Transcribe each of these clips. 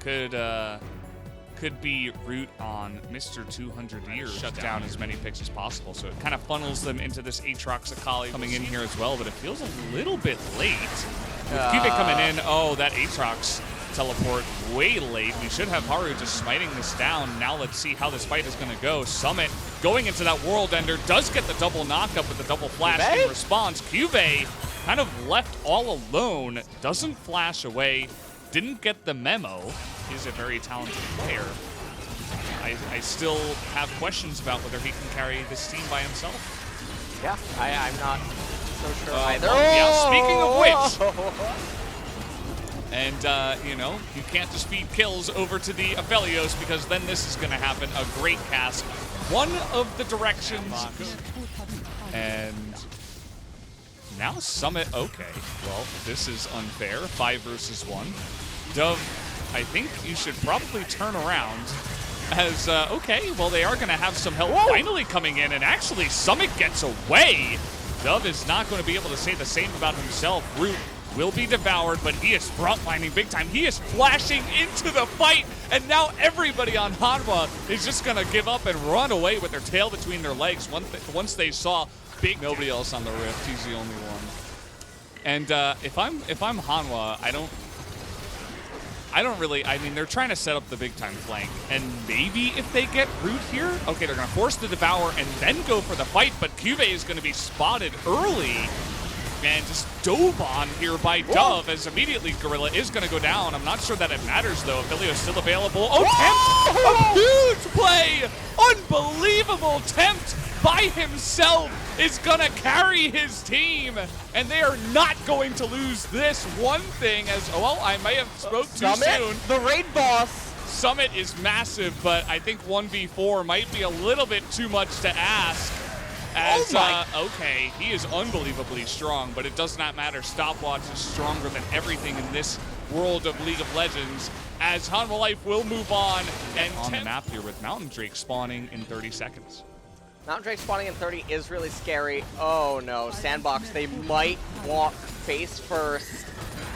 could be root on Mr. 200 Years. Shut down as many picks as possible. So it kind of funnels them into this Aatrox Akali coming in here as well, but it feels a little bit late. With Cube coming in, oh, that Aatrox teleport way late. We should have Haru just smiting this down. Now let's see how this fight is going to go. Summit going into that World Ender, does get the double knockup with the double flash in response. Cube kind of left all alone, doesn't flash away, didn't get the memo. He's a very talented player. I still have questions about whether he can carry this team by himself. Yeah, I'm not so sure either. Yeah, speaking of which, and you know, you can't just feed kills over to the Aphelios because then this is going to happen. A great cast, one of the directions, and now Summit. Okay, well, this is unfair. 5 versus 1. Dove, I think you should probably turn around as, okay, well, they are going to have some help finally coming in, and actually Summit gets away. Dove is not going to be able to say the same about himself. Root will be devoured, but he is frontlining big time. He is flashing into the fight, and now everybody on Hanwha is just going to give up and run away with their tail between their legs once they saw nobody else on the Rift. He's the only one. And if I'm Hanwha, I don't really, I mean, they're trying to set up the big time flank, and maybe if they get Root here, okay, they're gonna force the Devour and then go for the fight, but Cube is gonna be spotted early and just dove on here by Dove as immediately Gorilla is gonna go down. I'm not sure that it matters though. Aphelios still available. Oh, Tempt! A huge play! Unbelievable Tempt by himself is gonna carry his team, and they are not going to lose this one thing as, well, I may have spoke too soon. The raid boss. Summit is massive, but I think 1v4 might be a little bit too much to ask. As, okay, he is unbelievably strong, but it does not matter. Stopwatch is stronger than everything in this world of League of Legends, as Hanwha Life will move on. And on the map here with Mountain Drake spawning in 30 seconds. Mountain Drake spawning in 30 is really scary. Oh no, Sandbox, they might walk face first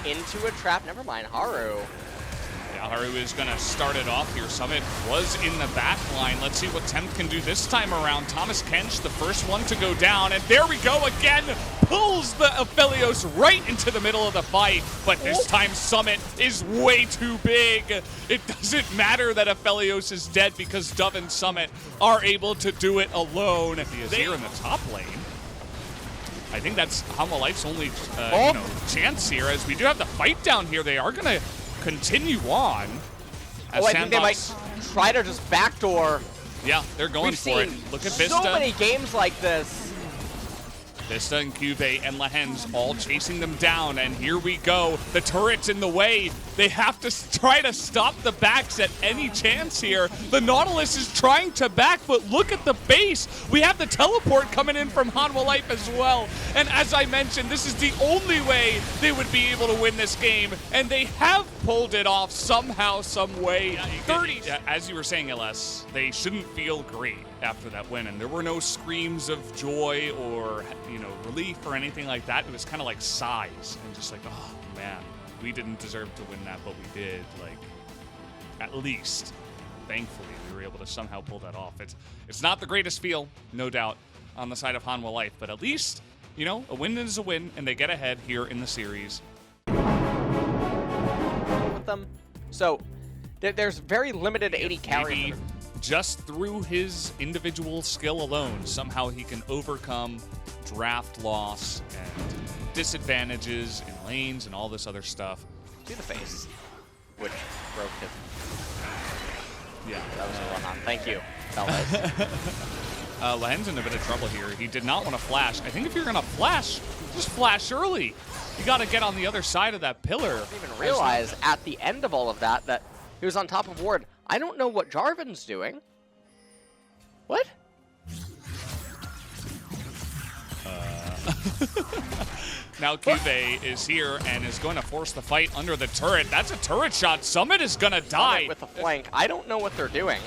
into a trap. Never mind, Haru. Yeah, Haru is going to start it off here. Summit was in the back line. Let's see what Tempt can do this time around. Thomas Kench, the first one to go down, and there we go again. Pulls the Aphelios right into the middle of the fight, but this time Summit is way too big. It doesn't matter that Aphelios is dead because Dove and Summit are able to do it alone. He is here in the top lane. I think that's Hanwha Life's only you know, chance here, as we do have the fight down here. They are going to continue on. As I think they might try to just backdoor. Yeah, they're going for it. Look at Vista. So many games like this. Vista and Cube and Lahens all chasing them down, and here we go. The turret's in the way. They have to try to stop the backs at any chance here. The Nautilus is trying to back, but look at the base. We have the teleport coming in from Hanwha Life as well. And as I mentioned, this is the only way they would be able to win this game, and they have pulled it off somehow, some way. 30. As you were saying, LS, they shouldn't feel great after that win, and there were no screams of joy or, you know, relief or anything like that. It was kind of like sighs and just like, oh man, we didn't deserve to win that, but we did. Like, at least, thankfully, we were able to somehow pull that off. It's not the greatest feel, no doubt, on the side of Hanwha Life, but at least, you know, a win is a win, and they get ahead here in the series. So, there's very limited 80 carries. Just through his individual skill alone, somehow he can overcome draft loss and disadvantages in lanes and all this other stuff. To the face, which broke him. Yeah. That was a run-on. Thank you, fellas. Lahen's in a bit of trouble here. He did not want to flash. I think if you're going to flash, just flash early. You got to get on the other side of that pillar. I didn't even realize at the end of all of that he was on top of Ward. I don't know what Jarvan's doing. What? Now Cube is here and is going to force the fight under the turret. That's a turret shot. Summit is going to die. With a flank. I don't know what they're doing.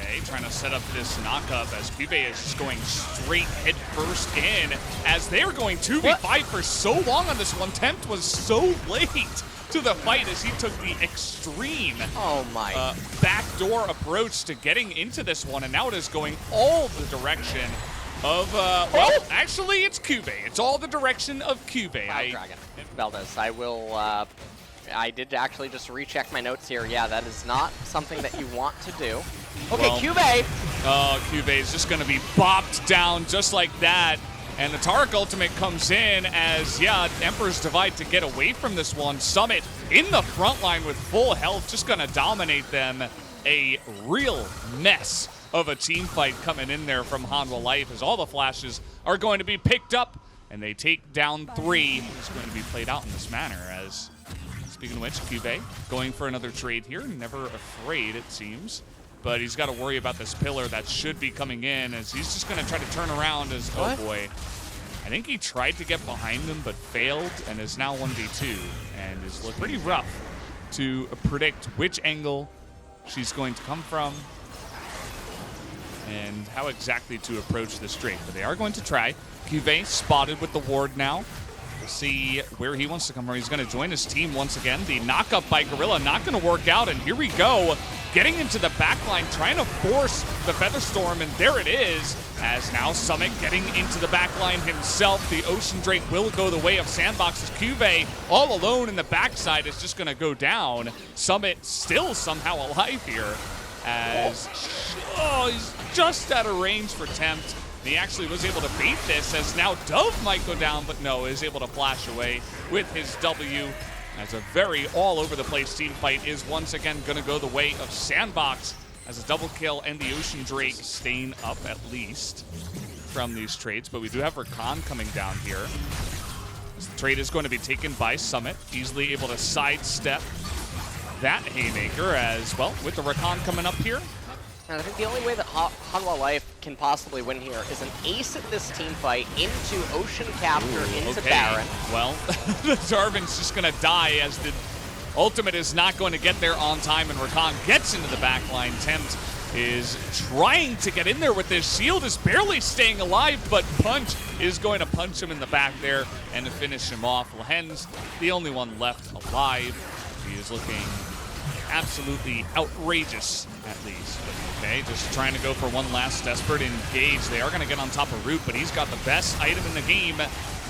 Okay, trying to set up this knockup as Cube is just going straight head first in as they're going 2v5 for so long on this one. Tempt was so late to the fight as he took the extreme backdoor approach to getting into this one, and now it is going all the direction of, well, actually it's Cube. It's all the direction of Cube. Dragon. Valdez, I did actually just recheck my notes here. Yeah, that is not something that you want to do. Okay, well, Cube. Oh, Cube is just going to be bopped down just like that. And the Taric ultimate comes in as, yeah, Emperor's Divide to get away from this one. Summit in the front line with full health, just going to dominate them. A real mess of a team fight coming in there from Hanwha Life as all the flashes are going to be picked up and they take down 3. It's going to be played out in this manner as, speaking of which, Cube going for another trade here. Never afraid, it seems. But he's got to worry about this pillar that should be coming in as he's just going to try to turn around as, oh boy. I think he tried to get behind him but failed and is now 1v2 and is looking pretty rough to predict which angle she's going to come from and how exactly to approach this trade. But they are going to try. Cube spotted with the ward now. We'll see where he wants to come from. He's going to join his team once again. The knockup by Gorilla not going to work out, and here we go. Getting into the backline, trying to force the Featherstorm, and there it is. As now Summit getting into the backline himself. The Ocean Drake will go the way of Sandbox's Cube. All alone in the backside is just going to go down. Summit still somehow alive here. As, he's just out of range for Tempt. He actually was able to bait this as now Dove might go down, but no, is able to flash away with his W. As a very all-over-the-place team fight is once again going to go the way of Sandbox as a double kill and the Ocean Drake staying up at least from these trades. But we do have Rakan coming down here. This trade is going to be taken by Summit, easily able to sidestep that haymaker as well with the Rakan coming up here. And I think the only way that Hanwha Life can possibly win here is an ace at this team fight into Ocean Capture, into Baron. Well, the Darvin's just going to die as the ultimate is not going to get there on time, and Rakan gets into the backline. Tempt is trying to get in there with this shield, is barely staying alive, but Punch is going to punch him in the back there and to finish him off. Lahen's the only one left alive. He is looking absolutely outrageous, at least. But okay, just trying to go for one last desperate engage. They are going to get on top of Root, but he's got the best item in the game,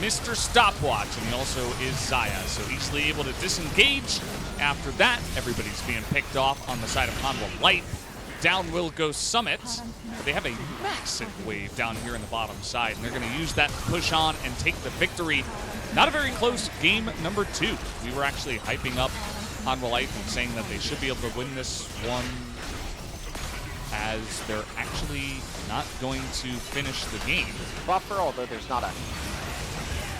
Mr. Stopwatch, and he also is Xayah, so easily able to disengage. After that, everybody's being picked off on the side of Hanwha Life. Down will go Summit. They have a massive wave down here in the bottom side, and they're going to use that to push on and take the victory. Not a very close game number 2. We were actually hyping up Hanwha Life and saying that they should be able to win this one as they're actually not going to finish the game. Buffer, although there's not a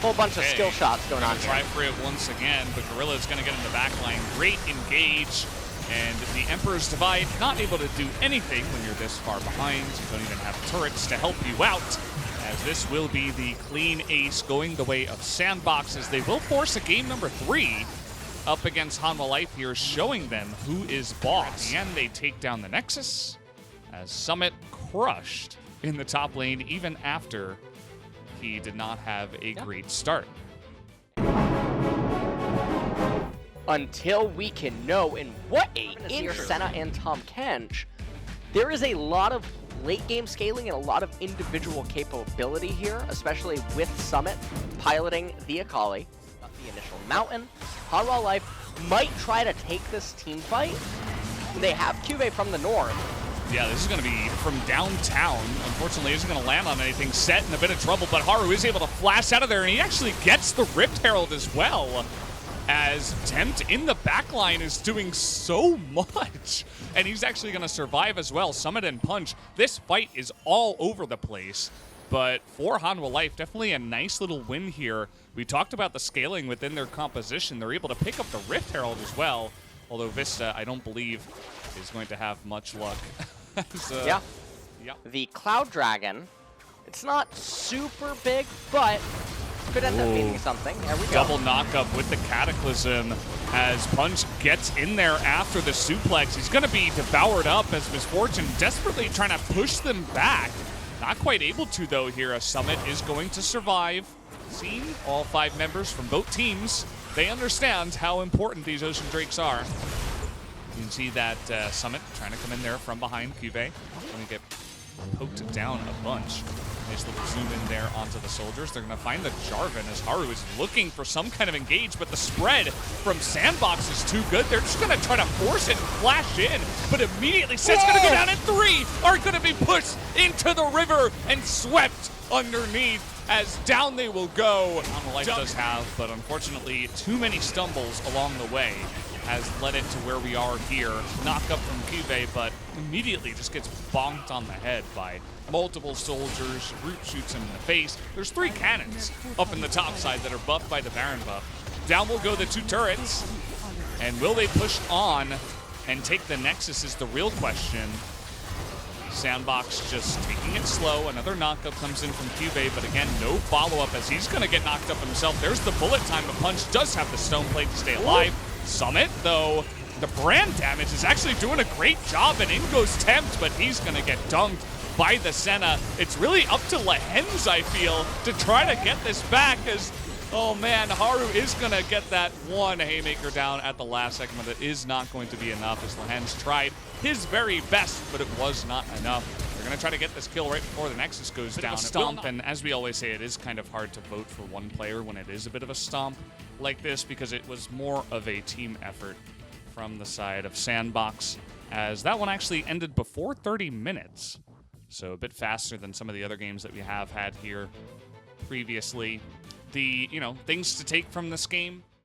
whole bunch of skill shots going on here. Try for it once again, but Gorilla is going to get in the backline. Great engage, and the Emperor's Divide not able to do anything when you're this far behind. You don't even have turrets to help you out, as this will be the clean ace going the way of Sandbox, as they will force a game number 3 up against Hanwha Life here, showing them who is boss. And they take down the Nexus, as Summit crushed in the top lane even after he did not have a great start. Until we can know in what in Senna and Tahm Kench, there is a lot of late game scaling and a lot of individual capability here, especially with Summit piloting the Akali. The initial mountain. Hanwha Life might try to take this team fight. They have Cube from the north. Yeah, this is going to be from downtown. Unfortunately, isn't going to land on anything. Set in a bit of trouble, but Haru is able to flash out of there, and he actually gets the Rift Herald as well, as Tempt in the backline is doing so much, and he's actually going to survive as well. Summit and Punch. This fight is all over the place. But for Hanwha Life, definitely a nice little win here. We talked about the scaling within their composition. They're able to pick up the Rift Herald as well, although Vista, I don't believe, is going to have much luck. So, yeah. The Cloud Dragon, it's not super big, but could end up meaning something. There we go. Double knockup with the Cataclysm as Punch gets in there after the suplex. He's going to be devoured up as Misfortune desperately trying to push them back. Not quite able to, though, here. A Summit is going to survive. See, all 5 members from both teams, they understand how important these Ocean Drakes are. You can see that Summit trying to come in there from behind Cube. Going to get poked down a bunch. Nice little zoom in there onto the soldiers. They're going to find the Jarvan as Haru is looking for some kind of engage, but the spread from Sandbox is too good. They're just going to try to force it and flash in, but immediately Set's going to go down, and 3 are going to be pushed into the river and swept underneath as down they will go. Life does have, but unfortunately too many stumbles along the way has led it to where we are here. Knock up from Cube, but immediately just gets bonked on the head by multiple soldiers. Root shoots him in the face. There's 3 cannons up in the top side that are buffed by the Baron buff. Down will go the 2 turrets. And will they push on and take the Nexus is the real question. Sandbox just taking it slow. Another knockup comes in from Cube, but again, no follow-up as he's going to get knocked up himself. There's the bullet time, but Punch does have the stone plate to stay alive. Summit, though, the brand damage is actually doing a great job, and in goes Tempt, but he's going to get dunked by the Senna. It's really up to Lehens, I feel, to try to get this back, as, oh man, Haru is going to get that one haymaker down at the last second, but it is not going to be enough as Lehens tried his very best, but it was not enough. They're going to try to get this kill right before the Nexus goes down. Stomp, and as we always say, it is kind of hard to vote for one player when it is a bit of a stomp like this, because it was more of a team effort from the side of Sandbox, as that one actually ended before 30 minutes. So a bit faster than some of the other games that we have had here previously. The, things to take from this game: